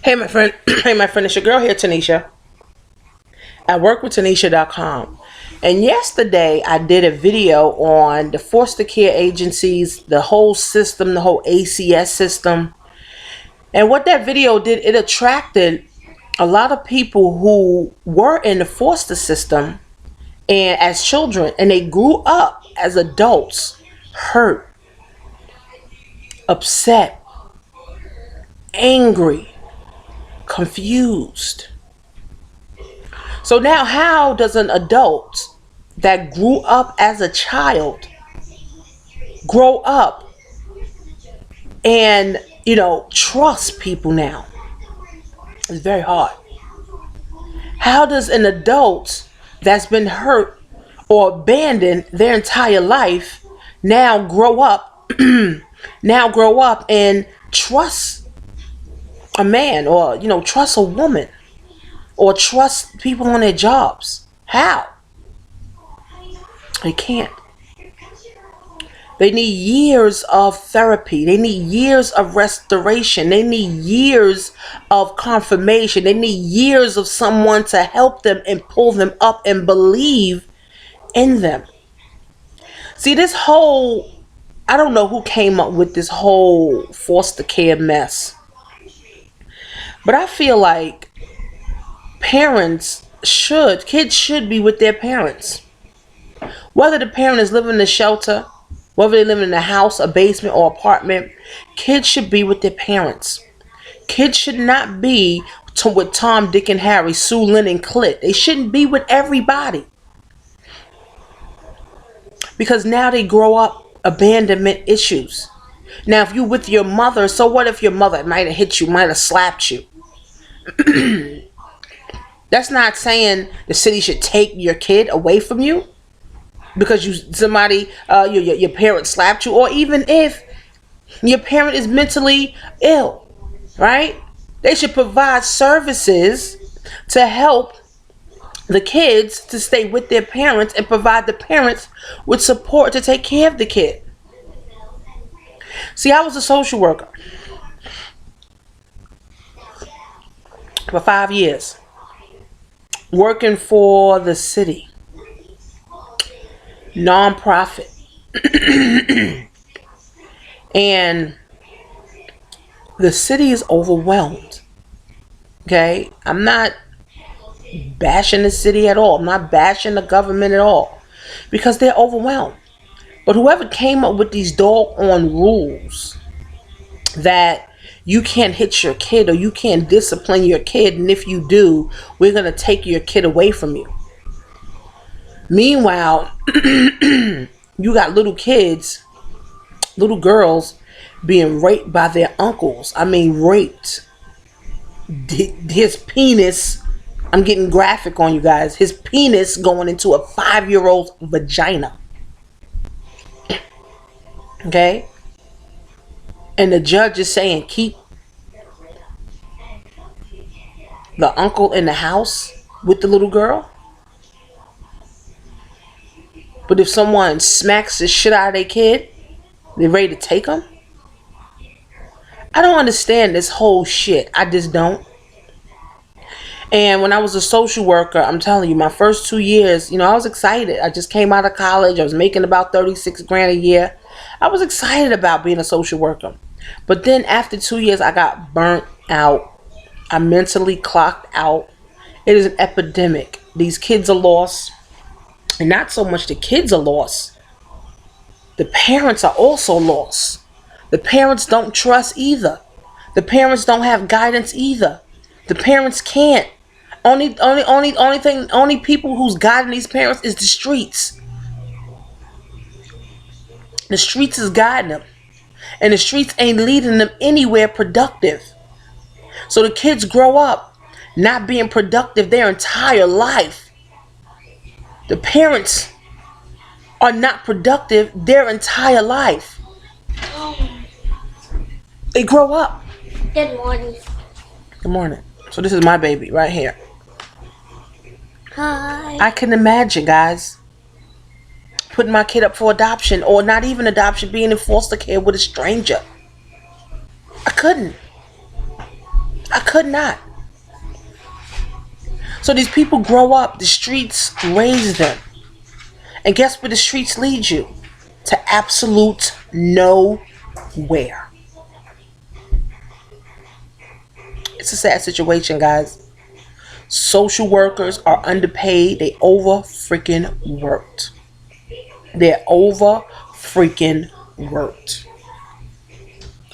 Hey, my friend. Hey, my friend. It's your girl here, Tanisha. I work with Tanisha.com. And yesterday I did a video on the foster care agencies, the whole system, the whole ACS system. And what that video did, it attracted a lot of people who were in the foster system and as children, and they grew up as adults, hurt, upset, angry, confused. So now, how does an adult that grew up as a child grow up and, trust people now? It's very hard. How does an adult that's been hurt or abandoned their entire life now grow up, and trust a man, or, trust a woman, or trust people on their jobs? How? They can't. They need years of therapy. They need years of restoration. They need years of confirmation. They need years of someone to help them and pull them up and believe in them. See, I don't know who came up with this whole foster care mess, but I feel like kids should be with their parents. Whether the parent is living in a shelter, whether they live in a house, a basement, or apartment, kids should be with their parents. Kids should not be with Tom, Dick, and Harry, Sue, Lynn, and Clit. They shouldn't be with everybody. Because now they grow up abandonment issues. Now, if you're with your mother, so what if your mother might have hit you, might have slapped you? That's not saying the city should take your kid away from you because your parent slapped you, or even if your parent is mentally ill, right? They should provide services to help the kids to stay with their parents and provide the parents with support to take care of the kid. See, I was a social worker for 5 years, working for the city, nonprofit. And the city is overwhelmed. Okay? I'm not bashing the city at all. I'm not bashing the government at all, because they're overwhelmed. But whoever came up with these doggone rules that you can't hit your kid or you can't discipline your kid, and if you do, we're going to take your kid away from you. Meanwhile, you got little kids, little girls being raped by their uncles. I mean, raped. His penis, I'm getting graphic on you guys, his penis going into a 5-year-old's vagina. Okay? And the judge is saying, keep the uncle in the house with the little girl. But if someone smacks the shit out of their kid, they're ready to take them? I don't understand this whole shit. I just don't. And when I was a social worker, I'm telling you, my first 2 years, I was excited. I just came out of college. I was making about 36 grand a year. I was excited about being a social worker. But then after 2 years, I got burnt out. I mentally clocked out. It is an epidemic. These kids are lost. And not so much the kids are lost. The parents are also lost. The parents don't trust either. The parents don't have guidance either. The parents can't. Only people who's guiding these parents is the streets. The streets is guiding them. And the streets ain't leading them anywhere productive. So the kids grow up not being productive their entire life. The parents are not productive their entire life. They grow up. Good morning. Good morning. So this is my baby right here. Hi. I can imagine, guys, putting my kid up for adoption, or not even adoption, being in foster care with a stranger. I couldn't. I could not. So these people grow up, the streets raise them. And guess where the streets lead you? To absolute nowhere. It's a sad situation, guys. Social workers are underpaid. They over freaking worked. They're over freaking worked.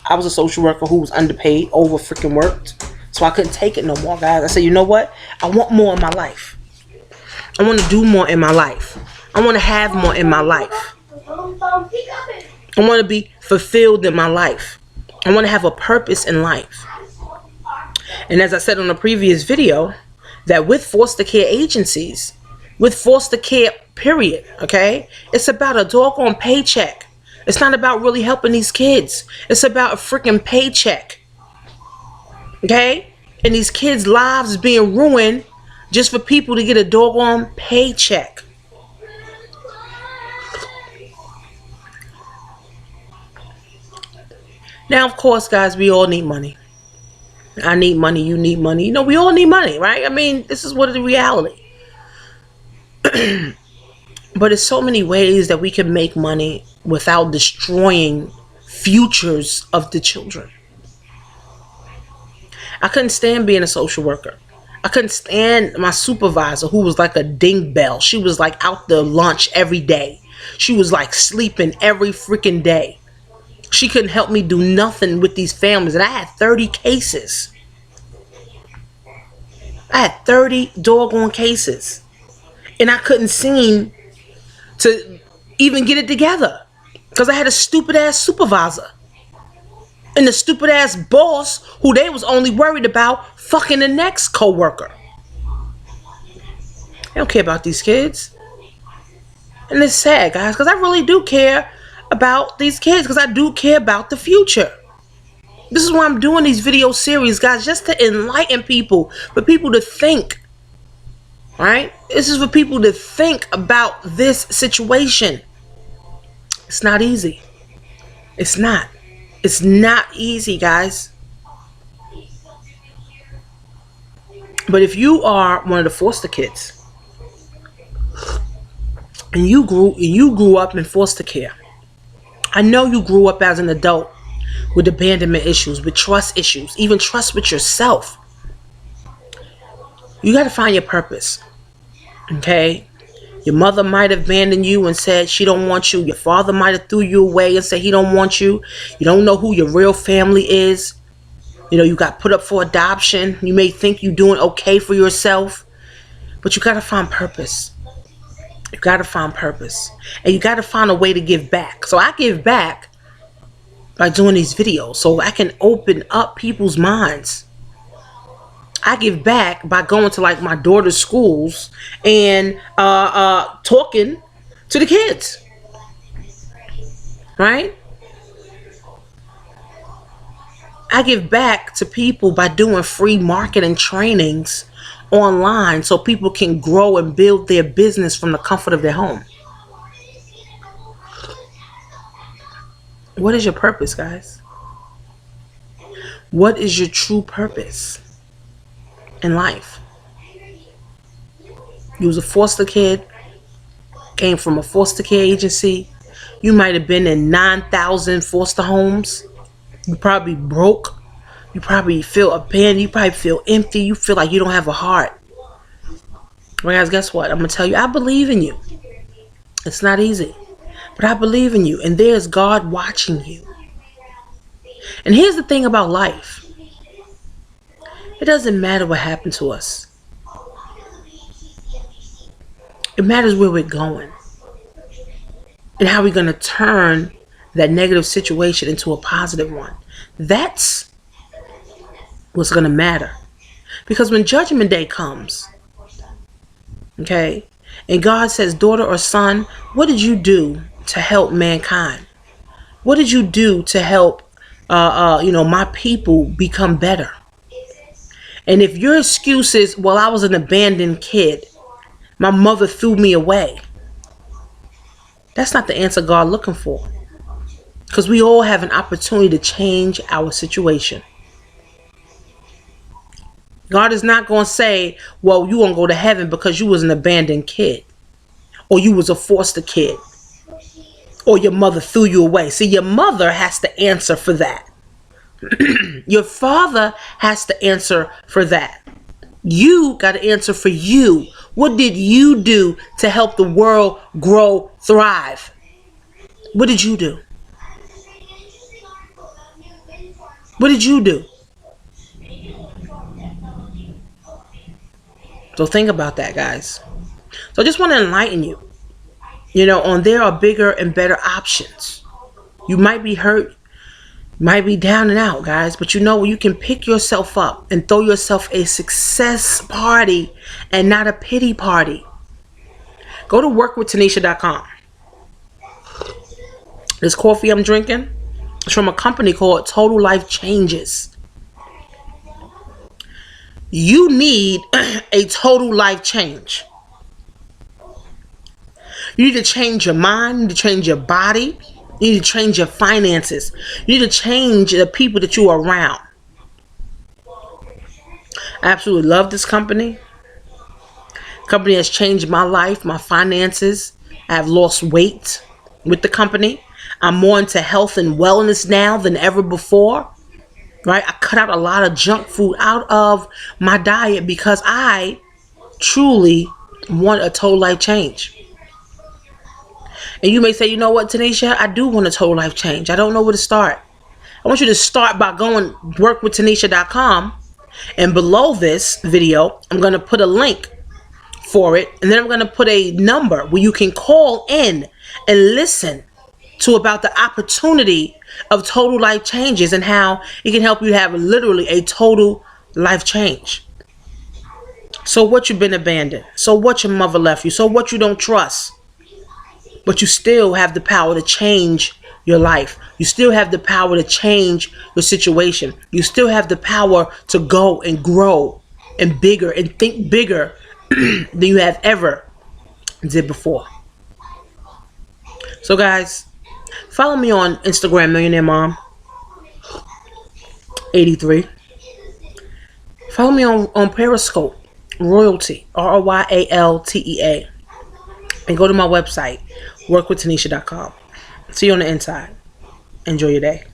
I was a social worker who was underpaid, over freaking worked. So I couldn't take it no more, guys. I said, you know what? I want more in my life. I want to do more in my life. I want to have more in my life. I want to be fulfilled in my life. I want to have a purpose in life. And as I said on a previous video, that with foster care agencies, with foster care, period, okay? It's about a doggone paycheck. It's not about really helping these kids. It's about a freaking paycheck. Okay? And these kids' lives being ruined just for people to get a doggone paycheck. Now, of course, guys, we all need money. I need money. You need money. You know, we all need money, right? I mean, this is what is the reality. But there's so many ways that we can make money without destroying futures of the children. I couldn't stand being a social worker. I couldn't stand my supervisor who was like a ding bell. She was like out to lunch every day. She was like sleeping every freaking day. She couldn't help me do nothing with these families. And I had 30 cases. I had 30 doggone cases. And I couldn't seem to even get it together. Because I had a stupid ass supervisor. And the stupid ass boss who they was only worried about fucking the next co-worker. They don't care about these kids. And it's sad, guys, because I really do care about these kids, because I do care about the future. This is why I'm doing these video series, guys, just to enlighten people, for people to think. Right? This is for people to think about this situation. It's not easy. It's not. It's not easy, guys. But if you are one of the foster kids and you grew up in foster care, I know you grew up as an adult with abandonment issues, with trust issues, even trust with yourself. You got to find your purpose. Okay? Your mother might have abandoned you and said she don't want you. Your father might have threw you away and said he don't want you. You don't know who your real family is. You know, you got put up for adoption. You may think you're doing okay for yourself, but you got to find purpose. You got to find purpose. And you got to find a way to give back. So I give back by doing these videos so I can open up people's minds. I give back by going to like my daughter's schools and talking to the kids. Right? I give back to people by doing free marketing trainings online so people can grow and build their business from the comfort of their home. What is your purpose, guys? What is your true purpose in life? You was a foster kid, came from a foster care agency. You might have been in 9,000 foster homes. You probably broke. You probably feel abandoned. You probably feel empty. You feel like you don't have a heart. Well, guys, guess what? I'm going to tell you, I believe in you. It's not easy, but I believe in you. And there's God watching you. And here's the thing about life. It doesn't matter what happened to us. It matters where we're going. And how we're going to turn that negative situation into a positive one. That's what's going to matter. Because when Judgment Day comes, okay, and God says, daughter or son, what did you do to help mankind? What did you do to help, my people become better? And if your excuse is, well, I was an abandoned kid, my mother threw me away, that's not the answer God looking for. Because we all have an opportunity to change our situation. God is not going to say, well, you won't go to heaven because you was an abandoned kid, or you was a foster kid, or your mother threw you away. See, your mother has to answer for that. Your father has to answer for that. You got to answer for you. What did you do to help the world grow, thrive? What did you do? What did you do? So think about that, guys. So I just want to enlighten you, on there are bigger and better options. You might be hurt, might be down and out, guys, but you can pick yourself up and throw yourself a success party and not a pity party. Go to workwithtanisha.com. This coffee I'm drinking is from a company called Total Life Changes. You need a total life change. You need to change your mind, you need to change your body, you need to change your finances, you need to change the people that you are around. I absolutely love this company. Company has changed my life, my finances. I have lost weight with the company. I'm more into health and wellness now than ever before. Right? I cut out a lot of junk food out of my diet because I truly want a total life change. And you may say, you know what, Tanisha, I do want a total life change. I don't know where to start. I want you to start by going workwithtanisha.com, and below this video, I'm going to put a link for it, and then I'm going to put a number where you can call in and listen to about the opportunity of total life changes and how it can help you have literally a total life change. So what, you've been abandoned? So what, your mother left you? So what, you don't trust? But you still have the power to change your life. You still have the power to change your situation. You still have the power to go and grow and bigger and think bigger than you have ever did before. So guys, follow me on Instagram, Millionaire Mom 83. Follow me on Periscope, Royalty, ROYALTEA. And go to my website, workwithtanisha.com. See you on the inside. Enjoy your day.